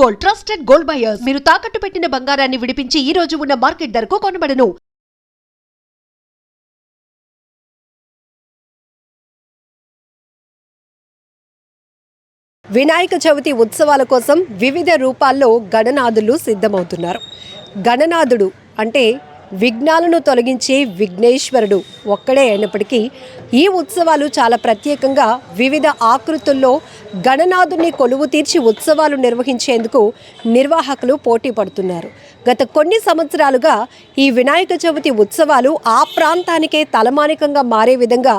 Gold, trusted gold buyers. మీరు తాకట్టు పెట్టిన బంగారాన్ని విడిపించి ఈ రోజు ఉన్న మార్కెట్ ధరకు కొనబడను. వినాయక చవితి ఉత్సవాల కోసం వివిధ రూపాల్లో గణనాథులు సిద్ధమవుతున్నారు. గణనాథుడు అంటే విఘ్నాలను తొలగించే విఘ్నేశ్వరుడు ఒక్కడే అయినప్పటికీ ఈ ఉత్సవాలు చాలా ప్రత్యేకంగా వివిధ ఆకృతుల్లో గణనాథుని కొలువు తీర్చి ఉత్సవాలు నిర్వహించేందుకు నిర్వాహకులు పోటీ పడుతున్నారు. గత కొన్ని సంవత్సరాలుగా ఈ వినాయక చవితి ఉత్సవాలు ఆ ప్రాంతానికే తలమానికంగా మారే విధంగా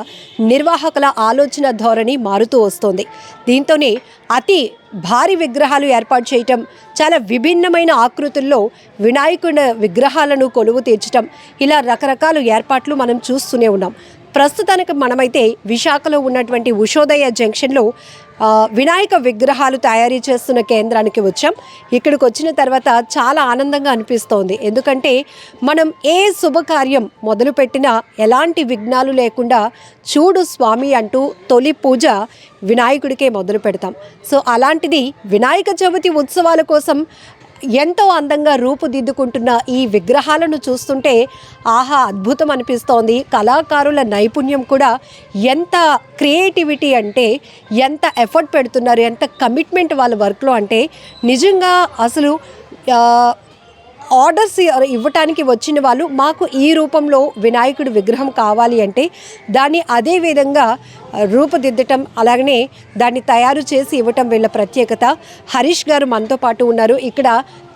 నిర్వాహకుల ఆలోచన ధోరణి మారుతూ వస్తోంది. దీంతోనే అతి భారీ విగ్రహాలు ఏర్పాటు చేయటం, చాలా విభిన్నమైన ఆకృతుల్లో వినాయకుడి విగ్రహాలను కొలువు తీర్చడం, ఇలా రకరకాల ఏర్పాట్లు మనం చూస్తూనే ఉన్నాం. ప్రస్తుతానికి మనమైతే విశాఖలో ఉన్నటువంటి ఉషోదయ జంక్షన్లో వినాయక విగ్రహాలు తయారీ చేస్తున్న కేంద్రానికి వచ్చాం. ఇక్కడికి వచ్చిన తర్వాత చాలా ఆనందంగా అనిపిస్తోంది. ఎందుకంటే మనం ఏ శుభకార్యం మొదలుపెట్టినా ఎలాంటి విఘ్నాలు లేకుండా చూడు స్వామి అంటూ తొలి పూజ వినాయకుడికే మొదలు పెడతాం. సో అలాంటిది వినాయక చవితి ఉత్సవాల కోసం ఎంతో అందంగా రూపుదిద్దుకుంటున్న ఈ విగ్రహాలను చూస్తుంటే ఆహా అద్భుతం అనిపిస్తోంది. కళాకారుల నైపుణ్యం కూడా ఎంత క్రియేటివిటీ అంటే ఎంత ఎఫర్ట్ పెడుతున్నారు, ఎంత కమిట్మెంట్ వాళ్ళ వర్క్లో అంటే నిజంగా అసలు ఆర్డర్స్ ఇవ్వటానికి వచ్చిన వాళ్ళు మాకు ఈ రూపంలో వినాయకుడి విగ్రహం కావాలి అంటే దాన్ని అదే విధంగా రూపుదిద్దటం, అలాగనే దాన్ని తయారు చేసి ఇవ్వటం వీళ్ళ ప్రత్యేకత. హరీష్ గారు మనతో పాటు ఉన్నారు. ఇక్కడ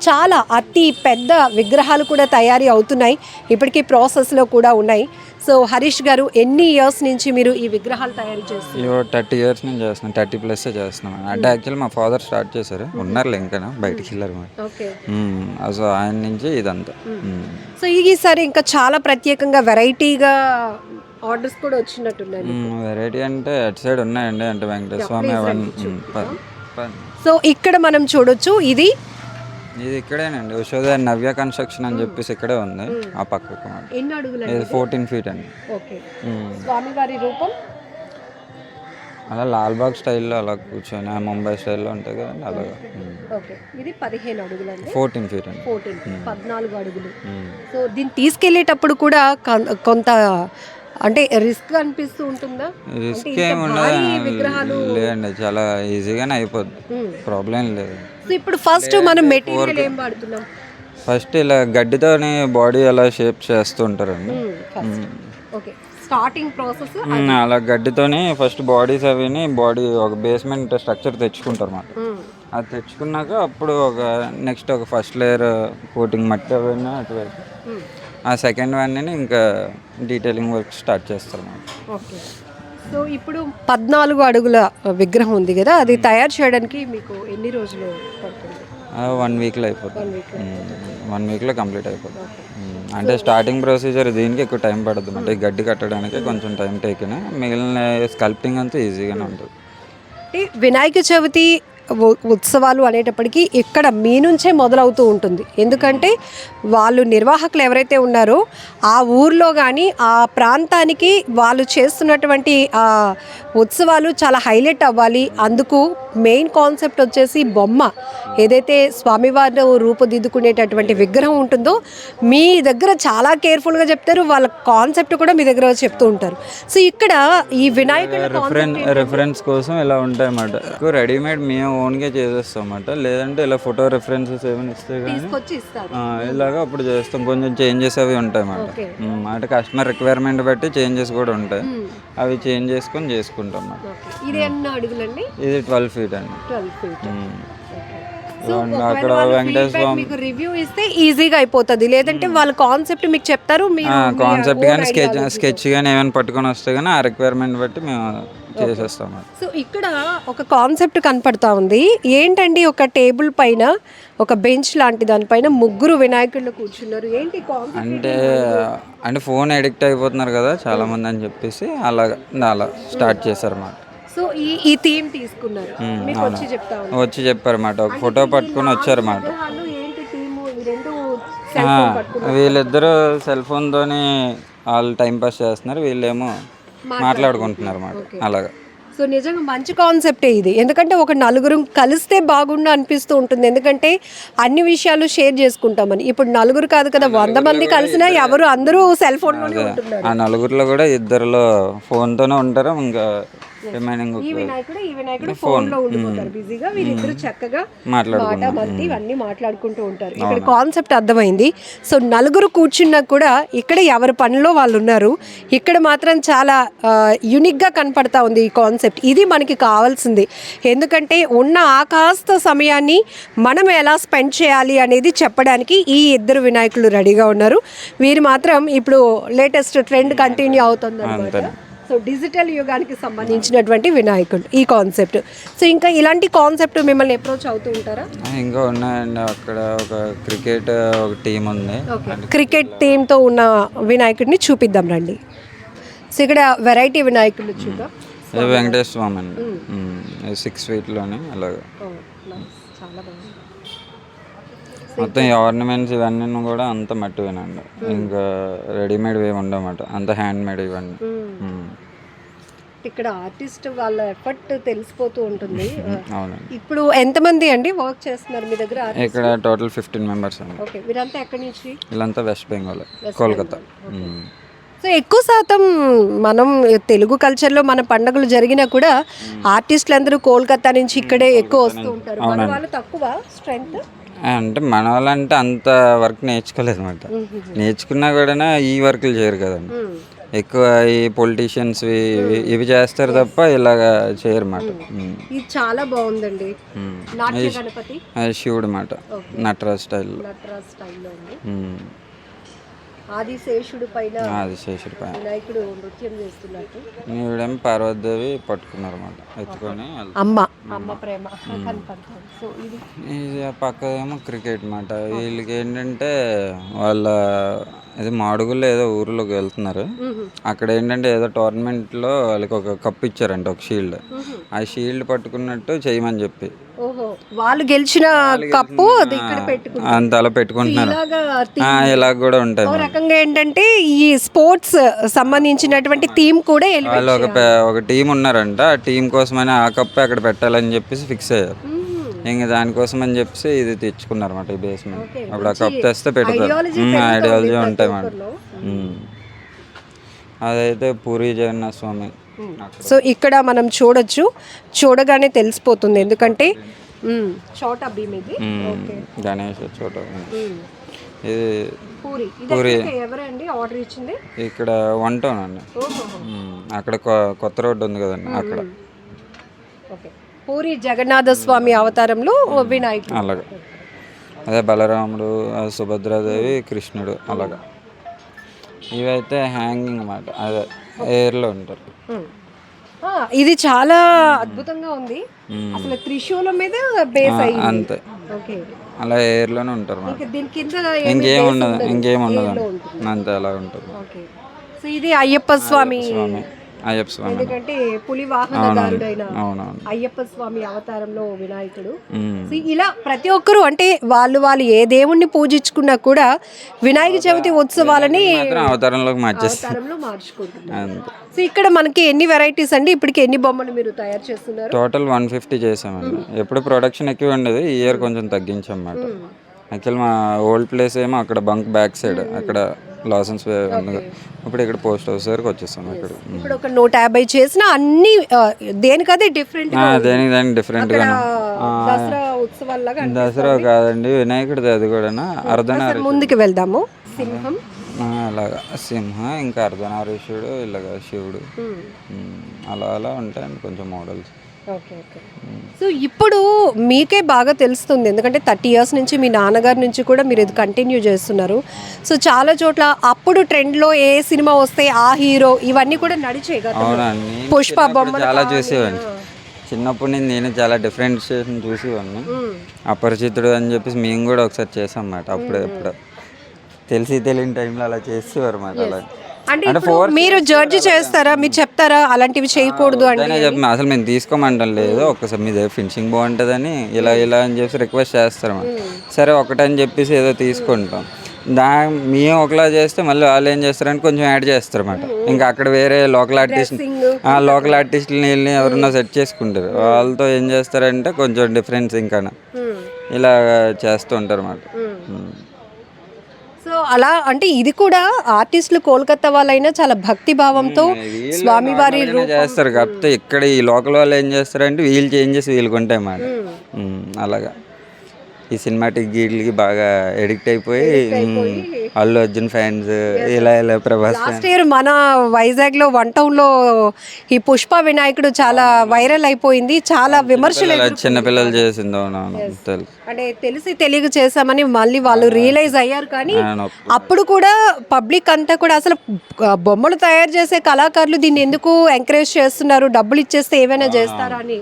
చాలా అతి పెద్ద విగ్రహాలు కూడా తయారీ అవుతున్నాయి, ఇప్పటికీ ప్రాసెస్లో కూడా ఉన్నాయి. సో హరీష్ గారు, ఎన్ని ఇయర్స్ నుంచి మీరు ఈ విగ్రహాలు తయారు చేస్తున్నారు? 30 years నుంచి చేస్తున్నాం, 30+ చేస్తున్నాం. అంటే యాక్చువల్లీ మా ఫాదర్ స్టార్ట్ చేశారు, ఉన్నారులే ఇంకా బయటికి వెళ్ళారు. సో ఆయన నుంచి ఇదంతా. సో ఈసారి ఇంకా చాలా ప్రత్యేకంగా వెరైటీగా ఆర్డర్స్ కూడా వచ్చినట్టున్నాయి. వెరైటీ అంటే అటు సైడ్ ఉన్నాయండి, అంటే వెంకటేశ్వర స్వామి అవన్నీ. సో ఇక్కడ మనం చూడొచ్చు, ఇది ఇక్కడేనండి ఉషోదయ నవ్య కన్స్ట్రక్షన్ అని చెప్పేసి ఇక్కడే ఉంది ఆ పక్కకు. ఎన్ని అడుగులు? ఇది 14 feet అండి. స్వామివారి రూపం అలా లాల్బాగ్ స్టైల్లో అలా కూర్చొని ముంబై స్టైల్లో ఉంటాయి కదండి అలాగా. ఇది 15 అడుగులు అండి. 14 feet అండి. 14 అడుగులు. సో దీన్ని తీసుకెళ్లేటప్పుడు కూడా కొంత అంటే రిస్క్ అనిపిస్తూ ఉంటుందా? రిస్క్ ఏమి ఉండదు లేదండి, చాలా ఈజీగానే అయిపోద్ది, ప్రాబ్లం లేదు. సో ఇప్పుడు ఫస్ట్ మనం మెటీరియల్ ఏం వాడుతున్నాం? ఫస్ట్ ఇలా గడ్డితోని బాడీ అలా షేప్ చేస్తూ ఉంటారండి. ఓకే, స్టార్టింగ్ ప్రాసెస్ అలా గడ్డితోని ఫస్ట్ బాడీస్ అవిని బాడీ ఒక బేస్మెంట్ స్ట్రక్చర్ తెచ్చుకుంటారు అన్నమాట. అది తెచ్చుకున్నాక అప్పుడు ఒక నెక్స్ట్ ఒక ఫస్ట్ లేయర్ కోటింగ్ మట్టి అవన్నీ అటువైపు, ఆ సెకండ్ వన్ ఇంకా డీటెయిలింగ్ వర్క్ స్టార్ట్ చేస్తారు అన్నమాట. ఓకే, సో ఇప్పుడు 14 అడుగుల విగ్రహం ఉంది కదా, అది తయారు చేయడానికి మీకు ఎన్ని రోజులు పడుతుంది? 1 weekలో అయిపోతుంది. 1 weekలో కంప్లీట్ అయిపోతుంది. అంటే స్టార్టింగ్ ప్రొసీజర్ దీనికి ఎక్కువ టైం పడుతుంది, అంటే గడ్డి కట్టడానికి కొంచెం టైం టేకిన, మిగిలిన స్కల్ప్టింగ్ అంతా ఈజీగానే ఉంటుంది. వినాయక చవితి ఉత్సవాలు అనేటప్పటికీ ఇక్కడ మీ నుంచే మొదలవుతూ ఉంటుంది. ఎందుకంటే వాళ్ళు నిర్వాహకులు ఎవరైతే ఉన్నారో ఆ ఊర్లో కానీ ఆ ప్రాంతానికి వాళ్ళు చేస్తున్నటువంటి ఉత్సవాలు చాలా హైలైట్ అవ్వాలి. అందుకు మెయిన్ కాన్సెప్ట్ వచ్చేసి బొమ్మ, ఏదైతే స్వామివారు రూపుదిద్దుకునేటటువంటి విగ్రహం ఉంటుందో మీ దగ్గర చాలా కేర్ఫుల్గా చెప్తారు, వాళ్ళ కాన్సెప్ట్ కూడా మీ దగ్గర చెప్తూ ఉంటారు. సో ఇక్కడ ఈ వినాయకుడి రిఫరెన్స్ కోసం ఇలా ఉంటాయి అన్నమాట. రెడీమేడ్ మేము ఓన్గా చేసేస్తాం అన్నమాట, లేదంటే ఇలా ఫోటో రిఫరెన్సెస్ ఏమైనా ఇస్తే కానీ ఇలాగా అప్పుడు చేస్తాం. కొంచెం చేంజెస్ అవి ఉంటాయి అన్నమాట, అంటే కస్టమర్ రిక్వైర్మెంట్ బట్టి చేంజెస్ కూడా ఉంటాయి, అవి చేంజ్ చేసుకొని చేసుకుంటాం అన్నమాట. ఇది 12 feet అండి. అక్కడ వెంకటేశ్వర స్వామి రివ్యూ ఇస్తే ఈజీగా అయిపోతుంది, లేదంటే వాళ్ళ కాన్సెప్ట్ మీకు చెప్తారు, కాన్సెప్ట్ కానీ స్కెచ్ కానీ ఏమైనా పట్టుకొని వస్తే కానీ ఆ రిక్వైర్మెంట్ బట్టి మేము చేసేస్తాం. సో ఇక్కడ ఒక కాన్సెప్ట్ కనపడతా ఉంది, ఏంటండి ఒక టేబుల్ పైన ఒక బెంచ్ లాంటి దానిపైన 3 వినాయకుళ్ళు కూర్చున్నారు, ఏంటి అంటే ఫోన్ అడిక్ట్ అయిపోతున్నారు కదా చాలా మంది అని చెప్పేసి అలా స్టార్ట్ చేశారు అన్నమాట. సో ఈ థీమ్ తీసుకున్నారు, వచ్చి చెప్పారన్నమాట, ఒక ఫోటో పట్టుకొని వచ్చారన్నమాట. వీళ్ళిద్దరూ సెల్ ఫోన్తోని వాళ్ళు టైం పాస్ చేస్తున్నారు, వీళ్ళేమో మాట్లాడుకుంటున్నారు అన్నమాట అలాగా. సో నిజంగా మంచి కాన్సెప్టే ఇది, ఎందుకంటే ఒక నలుగురు కలిస్తే బాగుండు అనిపిస్తూ ఉంటుంది, ఎందుకంటే అన్ని విషయాలు షేర్ చేసుకుంటామని. ఇప్పుడు నలుగురు కాదు కదా, 100 మంది కలిసినా ఎవరు అందరూ సెల్ ఫోన్లోనే ఉంటున్నారు. ఆ నలుగురిలో కూడా ఇద్దరులో ఫోన్తోనే ఉంటారు. ఇంకా రిమైనింగ్ ఈ వినాయకుడు ఫోన్ లో ఉండిపోతారు బిజీగా, వీరిద్దరు చక్కగా మాట మంతి ఇవన్నీ మాట్లాడుకుంటూ ఉంటారు. ఇక్కడ కాన్సెప్ట్ అర్థమైంది. సో నలుగురు కూర్చున్నా కూడా ఇక్కడ ఎవరి పనిలో వాళ్ళు ఉన్నారు. ఇక్కడ మాత్రం చాలా యునిక్ గా కనపడతా ఉంది ఈ కాన్సెప్ట్. ఇది మనకి కావాల్సింది, ఎందుకంటే ఉన్న ఆ కాస్త సమయాన్ని మనం ఎలా స్పెండ్ చేయాలి అనేది చెప్పడానికి ఈ ఇద్దరు వినాయకులు రెడీగా ఉన్నారు. వీరు మాత్రం ఇప్పుడు లేటెస్ట్ ట్రెండ్ కంటిన్యూ అవుతుంది అన్నమాట. సో డిజిటల్ యుగానికి సంబంధించినటువంటి వినాయకుడు ఈ కాన్సెప్ట్. సో ఇంకా ఇలాంటి కాన్సెప్ట్ మిమ్మల్ని అప్రోచ్ అవుతూ ఉంటారా? ఇంకా ఉన్నాయండి. అక్కడ ఒక క్రికెట్ ఒక టీం ఉంది. క్రికెట్ టీంతో ఉన్న వినాయకుడిని చూపిద్దాం రండి. సో ఇక్కడ వెరైటీ వినాయకుడు చూద్దాం. వెంకటేశ్వర స్వామి అండి, 6 feetలోనే అలాగా. చాలా బాగుంది. మొత్తం ఆర్నమెంట్స్ ఇవన్నీ కూడా అంత మట్టివేనండి. ఇంకా రెడీమేడ్ ఏమి ఉండమాట, అంత హ్యాండ్ మేడ్ ఇవన్నీ. ఇక్కడ ఆర్టిస్ట్ వాళ్ళ ఎఫర్ట్ తెలిసిపోతూ ఉంటుంది. అవునండి. ఇప్పుడు ఎంతమంది అండి వర్క్ చేస్తున్నారు మీ దగ్గర? ఇక్కడ టోటల్ 15 members అండి. ఓకే, వీరంతా ఎక్కడి నుంచి? వీళ్ళంతా వెస్ట్ బెంగాల్, కోల్కతా. సో ఎక్కువ శాతం మనం తెలుగు కల్చర్లో మన పండుగలు జరిగినా కూడా ఆర్టిస్టులు అందరూ కోల్కతా నుంచి ఇక్కడే ఎక్కువ వస్తూ ఉంటారు. మన వాళ్ళు తక్కువ స్ట్రెంగ్త్ అంటే మన వాళ్ళంటే అంత వర్క్ నేర్చుకోలేదు అనమాట. నేర్చుకున్నా కూడా ఈ వర్క్లు చేయరు కదండి. ఎక్కువ ఈ పొలిటీషియన్స్ ఇవి చేస్తారు తప్ప ఇలాగా చేయరు అన్నమాట. ఇది చాలా బాగుందండి. నాట్య గణపతి శివుడు మాట, నటరాజ్ స్టైల్లో. ఆదిశేషుడు పైన వినాయకుడు నృత్యం చేస్తున్నట్టు. ఈవిడేమో పార్వతీదేవి పట్టుకున్నారు అన్నమాట, ఎత్తుకొని అమ్మ ప్రేమ కనపడుతుంది. సో ఇది పక్కదేమో క్రికెట్ మాట. వీళ్ళకి ఏంటంటే వాళ్ళ ఇది మాడుగుల్లో ఏదో ఊరిలోకి వెళ్తున్నారు. అక్కడ ఏంటంటే ఏదో టోర్నమెంట్లో వాళ్ళకి ఒక కప్ ఇచ్చారంట, ఒక షీల్డ్. ఆ షీల్డ్ పట్టుకున్నట్టు చేయమని చెప్పి వాళ్ళు గెలిచిన కప్పు అంత అలా పెట్టుకుంటున్నారు. ఇలా కూడా ఉంటాయి. రకంగా ఏంటంటే ఈ స్పోర్ట్స్ సంబంధించినటువంటి థీమ్ కూడా వాళ్ళు ఒక టీం ఉన్నారంట. ఆ టీం కోసమని ఆ కప్ అక్కడ పెట్టాలని చెప్పేసి ఫిక్స్ అయ్యారు. ఇంకా దానికోసం అని చెప్పేసి ఇది తెచ్చుకున్నారు అన్నమాట, ఈ బేస్మెంట్. అప్పుడు ఆ కప్ తెస్తే పెడతారు. ఐడియాలజీ ఉంటాయి మాట. అదైతే పూరి జగన్నాథ స్వామి. సో ఇక్కడ మనం చూడొచ్చు, చూడగానే తెలిసిపోతుంది, ఎందుకంటే చోటా భీమ్ ఇది. గణేష్ చోట. ఇది పూరి ఎవరండి ఆర్డర్ ఇచ్చింది? ఇక్కడ 1 town అండి. అక్కడ కొత్త రోడ్డు ఉంది కదండి, అక్కడ. పూరి జగన్నాథ స్వామి అవతారంలో వినాయకుడు అలాగా. అదే బలరాముడు, సుభద్రాదేవి, కృష్ణుడు అలాగా. ఇవైతే హ్యాంగింగ్ అన్నమాట, అదే ఎయిర్లో ఉంటారు. ఇది చాలా అద్భుతంగా ఉంది. అసలు త్రిశూలం మీద బేస్ అయ్యింది అంతే. అలా ఎయిర్లోనే ఉంటారు. ఇంకేం ఉండదు అంతే, అలా ఉంటుంది. సో ఇది అయ్యప్ప స్వామి, స్వామి ఎందుకంటే పులి వాహనదారుడైన అయ్యప్ప స్వామి అవతారంలో వినాయకుడు. ఇలా ప్రతి ఒక్కరు అంటే వాళ్ళు ఏ దేవుణ్ణి పూజించుకున్నా కూడా వినాయక చవితి ఉత్సవాలని అవతారంలో మార్చుకుంటున్నారు. సో ఇక్కడ మనకి ఎన్ని వెరైటీస్ అండి, ఇప్పటికి ఎన్ని బొమ్మలు మీరు తయారు చేస్తున్నారు? టోటల్ 150 చేసామండి. ఎప్పుడు ప్రొడక్షన్ ఎక్కువ ఉండేది, ఈ ఇయర్ కొంచెం తగ్గించన్నమాట. యాక్చువల్ మా ఓల్డ్ ప్లేస్ ఏమో అక్కడ బంక్ బ్యాక్ సైడ్, అక్కడ లాసెన్స్ ఇప్పుడు ఇక్కడ పోస్ట్ హౌస్ దగ్గరకు వచ్చేస్తాం. ఇక్కడ ఇప్పుడు ఒక 150 చేసిన అన్ని దేనికదే డిఫరెంట్, దానికి డిఫరెంట్ గా. దసరా కాదండి, వినాయకుడిది అది కూడా అర్ధనారీశ్వరుడు. ముందుకు వెళ్దాము. సింహం అలాగా, సింహం, ఇంకా అర్ధనారీశ్వరుడు, ఇలాగా శివుడు, అలా అలా ఉంటాయండి కొంచెం మోడల్స్. సో ఇప్పుడు మీకే బాగా తెలుస్తుంది, ఎందుకంటే 30 years నుంచి మీ నాన్నగారి నుంచి కూడా మీరు ఇది కంటిన్యూ చేస్తున్నారు. సో చాలా చోట్ల అప్పుడు ట్రెండ్లో ఏ సినిమా వస్తే ఆ హీరో ఇవన్నీ కూడా నడిచే కదా. పుష్ప బొమ్మ చాలా చూసేవాడిని చిన్నప్పుడు. నేను చాలా డిఫరెన్షియేషన్ చూసేవాడిని. అపరిచితుడు అని చెప్పేసి మేము కూడా ఒకసారి చేసాం అన్నమాట. అప్పుడే తెలియని టైంలో అలా చేసేవారు అన్నమాట. అలా అంటే మీరు జడ్జి చేస్తారా, మీరు చెప్తారా అలాంటివి చేయకూడదు అంటే? అసలు మేము తీసుకోమంటాం లేదు, ఒక్కసారి మీ దగ్గర ఫినిషింగ్ బాగుంటుందని ఇలా అని చెప్పి రిక్వెస్ట్ చేస్తారు. సరే ఒకటని చెప్పేసి ఏదో తీసుకుంటాం. మేము ఒకలా చేస్తే మళ్ళీ వాళ్ళు ఏం చేస్తారంటే కొంచెం యాడ్ చేస్తారు అన్నమాట. ఇంకా అక్కడ వేరే లోకల్ ఆర్టిస్టులని వెళ్ళి ఎవరన్నా సెట్ చేసుకుంటారు. వాళ్ళతో ఏం చేస్తారంటే కొంచెం డిఫరెన్స్ ఇంకా ఇలా చేస్తూ ఉంటారు అన్నమాట. సో అలా అంటే ఇది కూడా ఆర్టిస్టులు కోల్కతా వాళ్ళైనా చాలా భక్తి భావంతో స్వామివారి చేస్తారు. కాకపోతే ఇక్కడ ఈ లోకల్ వాళ్ళు ఏం చేస్తారంటే వీళ్ళు చేంజెస్ వీళ్ళకి ఉంటాయి అన్నమాట. అలాగా ఈ సినిమాటిక్ గీట్లకి బాగా ఎడిక్ట్ అయిపోయి అల్లు అర్జున్ ఫ్యాన్స్ ఇలా ప్రభాస్. లాస్ట్ ఇయర్ మన వైజాగ్ లో 1 టౌన్ లో ఈ పుష్ప వినాయకుడు చాలా వైరల్ అయిపోయింది. చాలా విమర్శలు చిన్నపిల్లలు చేసిందో అంటే తెలిసి తెలియక చేసామని మళ్ళీ వాళ్ళు రియలైజ్ అయ్యారు. కానీ అప్పుడు కూడా పబ్లిక్ అంతా కూడా అసలు బొమ్మలు తయారు చేసే కళాకారులు దీన్ని ఎందుకు ఎంకరేజ్ చేస్తున్నారు, డబ్బులు ఇచ్చేస్తే ఏమైనా చేస్తారా అని.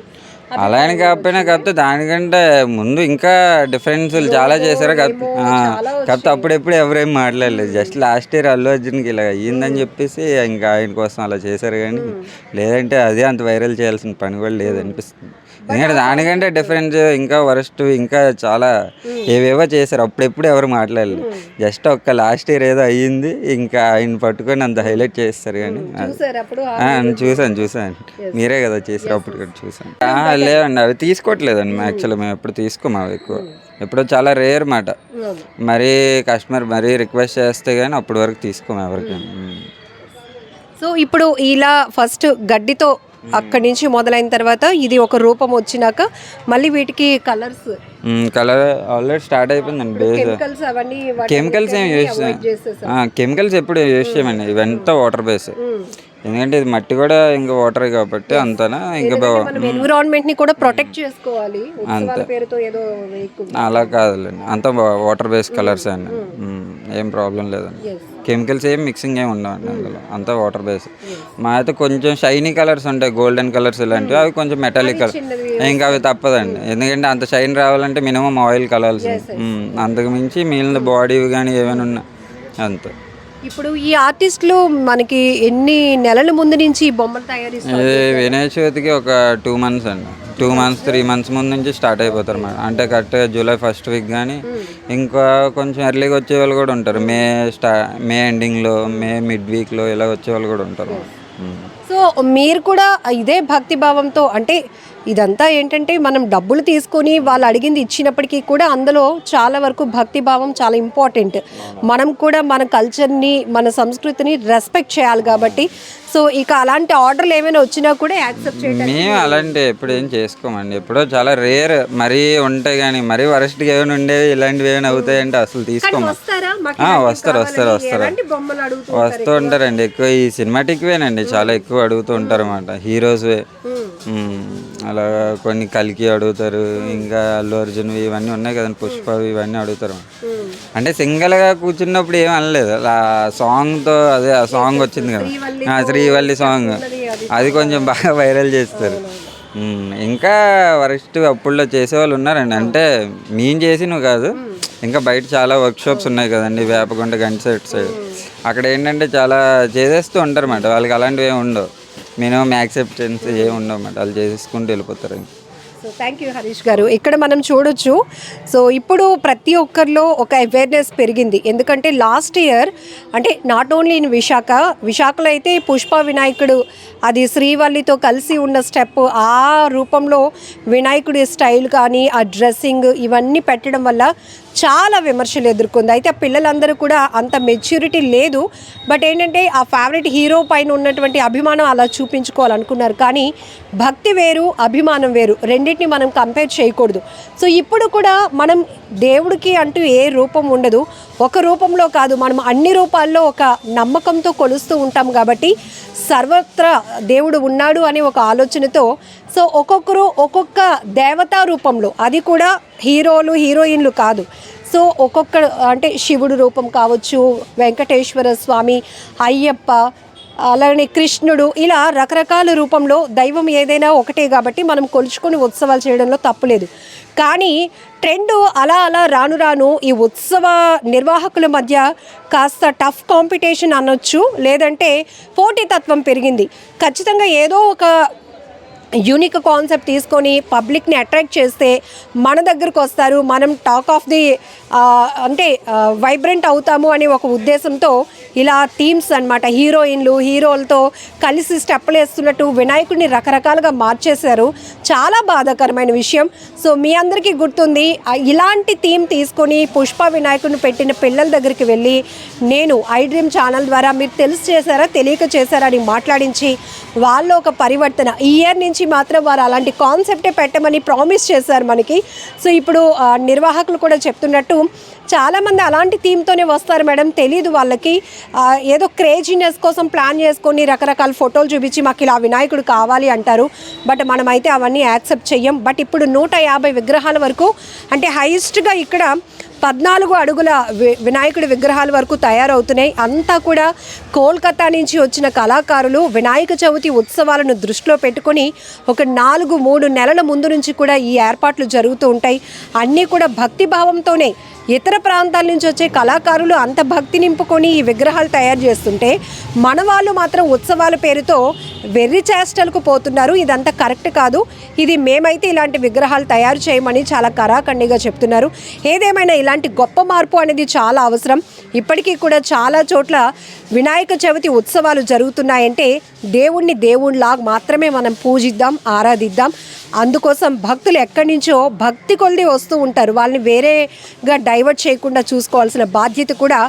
అలా అని కాకపోతే దానికంటే ముందు ఇంకా డిఫరెన్స్లు చాలా చేశారు. కాకపోతే అప్పుడెప్పుడు ఎవరేం మాట్లాడలేదు. జస్ట్ లాస్ట్ ఇయర్ అల్లు అర్జున్కి ఇలా అయ్యిందని చెప్పేసి ఇంకా ఆయన కోసం అలా చేశారు. కానీ లేదంటే అదే అంత వైరల్ చేయాల్సిన పని కూడా లేదనిపిస్తుంది. ఎందుకంటే దానికంటే డిఫరెన్స్ ఇంకా వరస్ట్ ఇంకా చాలా ఏవేవో చేశారు. అప్పుడెప్పుడు ఎవరు మాట్లాడలేదు. జస్ట్ ఒక్క లాస్ట్ ఇయర్ ఏదో అయ్యింది, ఇంకా ఆయన పట్టుకొని అంత హైలైట్ చేస్తారు. కానీ చూసాను మీరే కదా చేశారు. అప్పుడు కూడా చూసాను. లేదండి అవి తీసుకోవట్లేదండి. యాక్చువల్లీ మేము ఎప్పుడు తీసుకోము అవి ఎక్కువ. ఎప్పుడో చాలా రేర్ మాట. మరీ కస్టమర్ మరీ రిక్వెస్ట్ చేస్తే కానీ అప్పటి వరకు తీసుకోము ఎవరికి. సో ఇప్పుడు ఇలా ఫస్ట్ గడ్డితో అక్కడి నుంచి మొదలైన తర్వాత ఇది ఒక రూపం వచ్చినాక మళ్ళీ వీటికి కలర్ ఆల్రెడీ స్టార్ట్ అయిపోయిందండి. బేస్ కెమికల్స్ ఏం కెమికల్స్ ఎప్పుడు యూజ్ చేయమండి. ఇవంతా వాటర్ బేస్. ఎందుకంటే ఇది మట్టి కూడా ఇంకా వాటర్ కాబట్టి అంతనా ఇంకా ఎన్విరాన్మెంట్ ని కూడా ప్రొటెక్ట్ చేసుకోవాలి. అంతే, అలా కాదులేండి. అంతా వాటర్ బేస్ కలర్స్ అండి. ఏం ప్రాబ్లం లేదండి. కెమికల్స్ ఏం మిక్సింగ్ ఏమి ఉండవండి అందులో. అంతా వాటర్ బేస్. మా అయితే కొంచెం షైనీ కలర్స్ ఉంటాయి, గోల్డెన్ కలర్స్ ఇలాంటివి. అవి కొంచెం మెటాలిక్ కలర్. ఇంకా అవి తప్పదండి. ఎందుకంటే అంత షైన్ రావాలంటే మినిమం ఆయిల్ కలర్స్. అంతకు మించి మిగిలిన బాడీ కానీ ఏమైనా ఉన్నాయి అంతే. ఇప్పుడు ఈ ఆర్టిస్టులు మనకి ఎన్ని నెలల ముందు నుంచి బొమ్మలు తయారు వినాయక చవితికి ఒక 2 months అండి. 2 months 3 months ముందు నుంచి స్టార్ట్ అయిపోతారు మేడం. అంటే కరెక్ట్గా జూలై 1st వీక్ కానీ ఇంకా కొంచెం ఎర్లీగా వచ్చే వాళ్ళు కూడా ఉంటారు. మే ఎండింగ్లో, మే మిడ్ వీక్లో ఇలా వచ్చే వాళ్ళు కూడా ఉంటారు. సో మీరు కూడా ఇదే భక్తి భావంతో, అంటే ఇదంతా ఏంటంటే మనం డబ్బులు తీసుకొని వాళ్ళు అడిగింది ఇచ్చినప్పటికీ కూడా అందులో చాలా వరకు భక్తి భావం చాలా ఇంపార్టెంట్. మనం కూడా మన కల్చర్ని, మన సంస్కృతిని రెస్పెక్ట్ చేయాలి కాబట్టి. సో ఇక అలాంటి ఆర్డర్లు ఏమైనా వచ్చినా కూడా యాక్సెప్ట్ చేయాలి. మేము అలాంటి ఎప్పుడు ఏం చేసుకోమండి. ఎప్పుడో చాలా రేర్ మరీ ఉంటాయి. కానీ మరీ వరస్ట్గా ఏమైనా ఉండేవి ఇలాంటివి ఏమైనా అవుతాయంటే అసలు తీసుకోము. వస్తారు వస్తూ ఉంటారండి. ఎక్కువ ఈ సినిమాటిక్వేనండి చాలా ఎక్కువ అడుగుతూ ఉంటారు అన్నమాట. హీరోస్వే అలా కొన్ని కల్కి అడుగుతారు. ఇంకా అల్లు అర్జున్ ఇవన్నీ ఉన్నాయి కదండి, పుష్ప ఇవన్నీ అడుగుతారు. అంటే సింగిల్గా కూర్చున్నప్పుడు ఏం అనలేదు. అలా సాంగ్తో అదే ఆ సాంగ్ వచ్చింది కదా, శ్రీవల్లి సాంగ్, అది కొంచెం బాగా వైరల్ చేస్తారు. ఇంకా వరస్ట్ అప్పుడులో చేసేవాళ్ళు ఉన్నారండి. అంటే మేము చేసినవి కాదు, ఇంకా బయట చాలా వర్క్షాప్స్ ఉన్నాయి కదండి, వేపగుంట గంట సైడ్. అక్కడ ఏంటంటే చాలా చేసేస్తూ ఉంటారు అన్నమాట. వాళ్ళకి అలాంటివి ఏమి ఉండవు. మినిమం యాక్సెప్టెన్స్ ఏమి ఉండవు అన్నమాట. వాళ్ళు చేసేసుకుంటూ వెళ్ళిపోతారు. సో థ్యాంక్ యూ హరీష్ గారు. ఇక్కడ మనం చూడొచ్చు. సో ఇప్పుడు ప్రతి ఒక్కరిలో ఒక అవేర్నెస్ పెరిగింది. ఎందుకంటే లాస్ట్ ఇయర్ అంటే నాట్ ఓన్లీ ఇన్ విశాఖలో అయితే పుష్ప వినాయకుడు అది శ్రీవల్లితో కలిసి ఉన్న స్టెప్, ఆ రూపంలో వినాయకుడి స్టైల్ కానీ ఆ డ్రెస్సింగ్ ఇవన్నీ పెట్టడం వల్ల చాలా విమర్శలు ఎదుర్కొంది. అయితే ఆ పిల్లలందరూ కూడా అంత మెచ్యూరిటీ లేదు. బట్ ఏంటంటే ఆ ఫేవరెట్ హీరో పైన ఉన్నటువంటి అభిమానం అలా చూపించుకోవాలనుకున్నారు. కానీ భక్తి వేరు, అభిమానం వేరు, రెండింటిని మనం కంపేర్ చేయకూడదు. సో ఇప్పుడు కూడా మనం దేవుడికి అంటూ ఏ రూపం ఉండదు. ఒక రూపంలో కాదు, మనం అన్ని రూపాల్లో ఒక నమ్మకంతో కొలుస్తూ ఉంటాం. కాబట్టి సర్వత్రా దేవుడు ఉన్నాడు అనే ఒక ఆలోచనతో సో ఒక్కొక్కరు ఒక్కొక్క దేవతా రూపంలో, అది కూడా హీరోలు హీరోయిన్లు కాదు. సో ఒక్కొక్క అంటే శివుడు రూపం కావచ్చు, వెంకటేశ్వర స్వామి, అయ్యప్ప, అలానే కృష్ణుడు, ఇలా రకరకాల రూపంలో దైవం ఏదైనా ఒకటే కాబట్టి మనం కొలుచుకొని ఉత్సవాలు చేయడంలో తప్పులేదు. కానీ ట్రెండ్ అలా రాను రాను ఈ ఉత్సవ నిర్వాహకుల మధ్య కాస్త టఫ్ కాంపిటీషన్ అనొచ్చు, లేదంటే పోటీతత్వం పెరిగింది. ఖచ్చితంగా ఏదో ఒక యూనిక్ కాన్సెప్ట్ తీసుకొని పబ్లిక్ని అట్రాక్ట్ చేస్తే మన దగ్గరకు వస్తారు, మనం టాక్ ఆఫ్ ది అంటే వైబ్రెంట్ అవుతాము అనే ఒక ఉద్దేశంతో ఇలా థీమ్స్ అన్నమాట, హీరోయిన్లు హీరోలతో కలిసి స్టెప్పులు వేస్తున్నట్టు వినాయకుడిని రకరకాలుగా మార్చేశారు. చాలా బాధాకరమైన విషయం. సో మీ అందరికీ గుర్తుంది, ఇలాంటి థీమ్ తీసుకొని పుష్ప వినాయకుడిని పెట్టిన పిల్లల దగ్గరికి వెళ్ళి నేను ఐ డ్రీమ్ ఛానల్ ద్వారా మీరు తెలిసి చేశారా తెలియక చేశారా అని మాట్లాడించి వాళ్ళు ఒక పరివర్తన ఈ ఇయర్ నుంచి మాత్రం వారు అలాంటి కాన్సెప్టే పెట్టమని ప్రామిస్ చేశారు మనకి. సో ఇప్పుడు నిర్వాహకులు కూడా చెప్తున్నట్టు చాలామంది అలాంటి థీమ్తోనే వస్తారు మేడం, తెలీదు వాళ్ళకి, ఏదో క్రేజీనెస్ కోసం ప్లాన్ చేసుకొని రకరకాల ఫోటోలు చూపించి మాకు ఇలా వినాయకుడు కావాలి అంటారు. బట్ మనమైతే అవన్నీ యాక్సెప్ట్ చెయ్యం. బట్ ఇప్పుడు 150 విగ్రహాల వరకు అంటే హైయెస్ట్గా ఇక్కడ 14 అడుగుల వినాయకుడి విగ్రహాల వరకు తయారవుతున్నాయి. అంతా కూడా కోల్కతా నుంచి వచ్చిన కళాకారులు వినాయక చవితి ఉత్సవాలను దృష్టిలో పెట్టుకొని ఒక 3 నెలల ముందు నుంచి కూడా ఈ ఏర్పాట్లు జరుగుతూ ఉంటాయి. అన్నీ కూడా భక్తి భావంతోనే ఇతర ప్రాంతాల నుంచి వచ్చే కళాకారులు అంత భక్తి నింపుకొని ఈ విగ్రహాలు తయారు చేస్తుంటే మన వాళ్ళు మాత్రం ఉత్సవాల పేరుతో వెర్రి చేష్టలకు పోతున్నారు. ఇదంతా కరెక్ట్ కాదు. ఇది మేమైతే ఇలాంటి విగ్రహాలు తయారు చేయమని చాలా కరాఖండిగా చెప్తున్నారు. ఏదేమైనా ఇలాంటి గొప్ప మార్పు అనేది చాలా అవసరం. ఇప్పటికీ కూడా చాలా చోట్ల వినాయక చవితి ఉత్సవాలు జరుగుతున్నాయంటే దేవుణ్ణి దేవుళ్ళలాగా మాత్రమే మనం పూజిద్దాం, ఆరాధిద్దాం. అందుకోసం భక్తులు ఎక్కడి నుంచో భక్తి కొలిది వస్తూ ఉంటారు. వాళ్ళని వేరేగా డైవర్ట్ చేయకుండా చూసుకోవాల్సిన బాధ్యత కూడా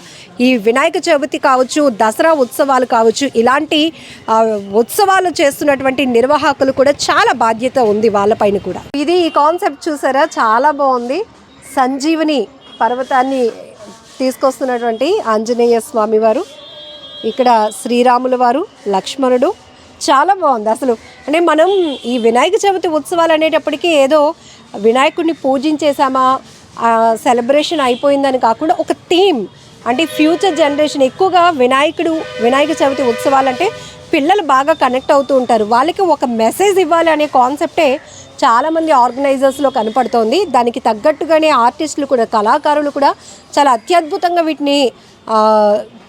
ఈ వినాయక చవితి కావచ్చు, దసరా ఉత్సవాలు కావచ్చు, ఇలాంటి ఉత్సవాలు చేస్తున్నటువంటి నిర్వాహకులు కూడా చాలా బాధ్యత ఉంది వాళ్ళపైన కూడా. ఇది ఈ కాన్సెప్ట్ చూసారా, చాలా బాగుంది. సంజీవని పర్వతాన్ని తీసుకొస్తున్నటువంటి ఆంజనేయ స్వామి వారు, ఇక్కడ శ్రీరాముల వారు, లక్ష్మణుడు, చాలా బాగుంది అసలు. అంటే మనం ఈ వినాయక చవితి ఉత్సవాలు అనేటప్పటికీ ఏదో వినాయకుడిని పూజించేసామా సెలబ్రేషన్ అయిపోయిందని కాకుండా ఒక థీమ్, అంటే ఫ్యూచర్ జనరేషన్ ఎక్కువగా వినాయక చవితి ఉత్సవాలు అంటే పిల్లలు బాగా కనెక్ట్ అవుతూ ఉంటారు. వాళ్ళకి ఒక మెసేజ్ ఇవ్వాలి అనే కాన్సెప్టే చాలామంది ఆర్గనైజర్స్లో కనపడుతోంది. దానికి తగ్గట్టుగానే ఆర్టిస్టులు కూడా, కళాకారులు కూడా చాలా అత్యద్భుతంగా వీటిని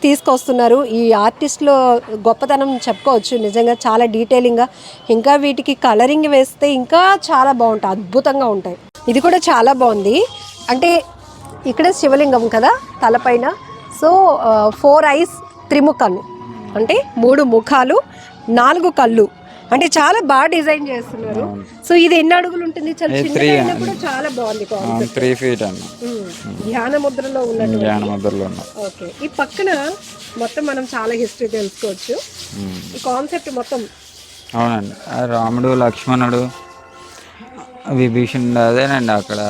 తీసుకొస్తున్నారు. ఈ ఆర్టిస్ట్లో గొప్పతనం చెప్పుకోవచ్చు. నిజంగా చాలా డీటెయిలింగ్గా, ఇంకా వీటికి కలరింగ్ వేస్తే ఇంకా చాలా బాగుంటాయి, అద్భుతంగా ఉంటాయి. ఇది కూడా చాలా బాగుంది. అంటే ఇక్కడ శివలింగం కదా తలపైన, సో 4 ఐస్, త్రిముఖాలు అంటే 3 ముఖాలు, 4 కళ్ళు, అంటే చాలా బాగా డిజైన్ చేస్తున్నారు. సో ఇది ఎన్ని అడుగులు ఉంటుంది? కూడా చాలా బాగుంది. 3 feet అన్న ధ్యాన ముద్రలో ఉన్నట్టు. ఓకే, ఈ పక్కన మొత్తం మనం చాలా హిస్టరీ తెలుసుకోవచ్చు. ఈ కాన్సెప్ట్ మొత్తం అవునండి. రాముడు, లక్ష్మణుడు, విభీషణుడు, అదేనండి. అక్కడ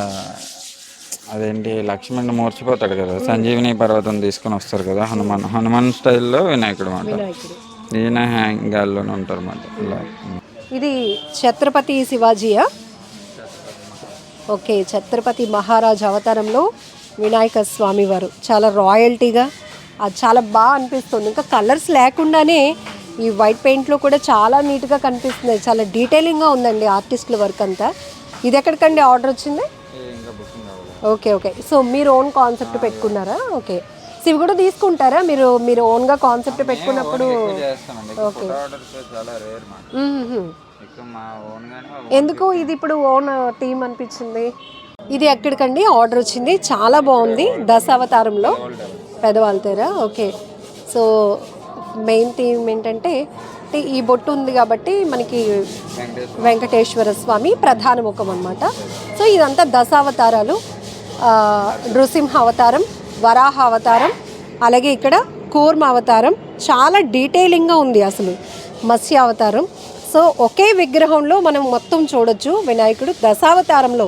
అదేంటి లక్ష్మణుడు మూర్చిపోతాడు కదా, సంజీవిని పర్వతం తీసుకొని వస్తారు కదా, హనుమాన్ స్టైల్లో వినాయకుడు మాట. ఈయన హ్యాంగాల్లోనే ఉంటారు అన్నమాట. ఇలా ఇది ఛత్రపతి శివాజీయా? ఓకే, ఛత్రపతి మహారాజ్ అవతారంలో వినాయక స్వామి వారు చాలా రాయల్టీగా, అది చాలా బాగా అనిపిస్తుంది. ఇంకా కలర్స్ లేకుండానే ఈ వైట్ పెయింట్లో కూడా చాలా నీట్గా కనిపిస్తుంది. చాలా డీటెయిలింగ్గా ఉందండి ఆర్టిస్టుల వర్క్ అంతా. ఇది ఎక్కడికండి ఆర్డర్ వచ్చింది? ఓకే ఓకే, సో మీరు ఓన్ కాన్సెప్ట్ పెట్టుకున్నారా? ఓకే, సో ఇవి కూడా తీసుకుంటారా మీరు ఓన్గా కాన్సెప్ట్ పెట్టుకున్నప్పుడు? ఓకే, ఎందుకు ఇది ఇప్పుడు ఓన్ థీమ్ అనిపించింది? ఇది ఎక్కడికండి ఆర్డర్ వచ్చింది? చాలా బాగుంది. దశావతారంలో పెదవాళ్ళతేరా? ఓకే, సో మెయిన్ థీమ్ ఏంటంటే ఈ బొట్టు ఉంది కాబట్టి మనకి వెంకటేశ్వర స్వామి ప్రధాన ముఖం అన్నమాట. సో ఇదంతా దశావతారాలు, నృసింహ అవతారం, వరాహ అవతారం, అలాగే ఇక్కడ కూర్మ అవతారం, చాలా డీటెయిలింగ్గా ఉంది అసలు. మత్స్య అవతారం. సో ఒకే విగ్రహంలో మనం మొత్తం చూడొచ్చు వినాయకుడు. దశావతారంలో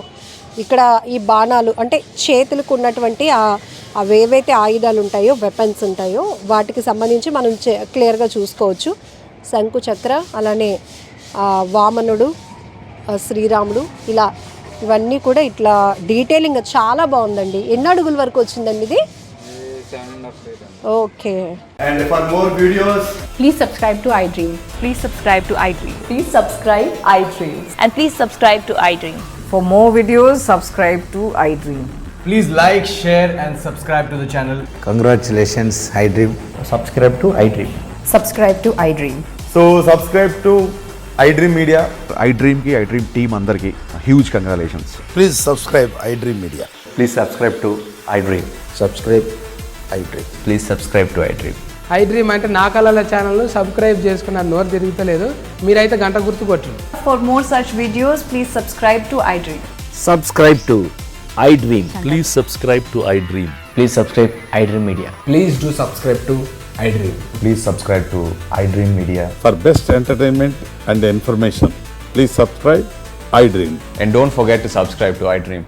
ఇక్కడ ఈ బాణాలు అంటే చేతులకు ఉన్నటువంటి అవేవైతే ఆయుధాలు ఉంటాయో, వెపన్స్ ఉంటాయో వాటికి సంబంధించి మనం క్లియర్గా చూసుకోవచ్చు. శంకు చక్ర, అలానే వామనుడు, శ్రీరాముడు, ఇలా ఇవన్నీ కూడా ఇట్లా డీటెయిలింగ్ చాలా బాగుందండి. ఎన్ని అడుగుల వరకు వచ్చిందండి ఇది? 7.5 feet. Okay. And for more videos, please subscribe to iDream. Please subscribe to iDream. Please subscribe iDream. And please subscribe to iDream. For more videos, subscribe to iDream. please like, share and subscribe to the channel. Congratulations, iDream. Subscribe to iDream. Subscribe to iDream. So subscribe to iDream Media. ఐడ్రీమ్కి iDream team అందరికీ huge congratulations. Please subscribe iDream Media. Please subscribe to iDream. Subscribe iDream. Please subscribe to iDream. iDream అంటే నా కళల ఛానల్ను subscribe చేసుకున్న నోరు తిరుగుతలేదు, మీరైతే గంట గుర్తు కొట్టండి. For more such videos, please subscribe to iDream. Subscribe to iDream. Please subscribe to iDream. Please subscribe iDream Media. Please do subscribe to iDream. Please subscribe to iDream Media. For best entertainment and information, please subscribe iDream. And don't forget to subscribe to iDream.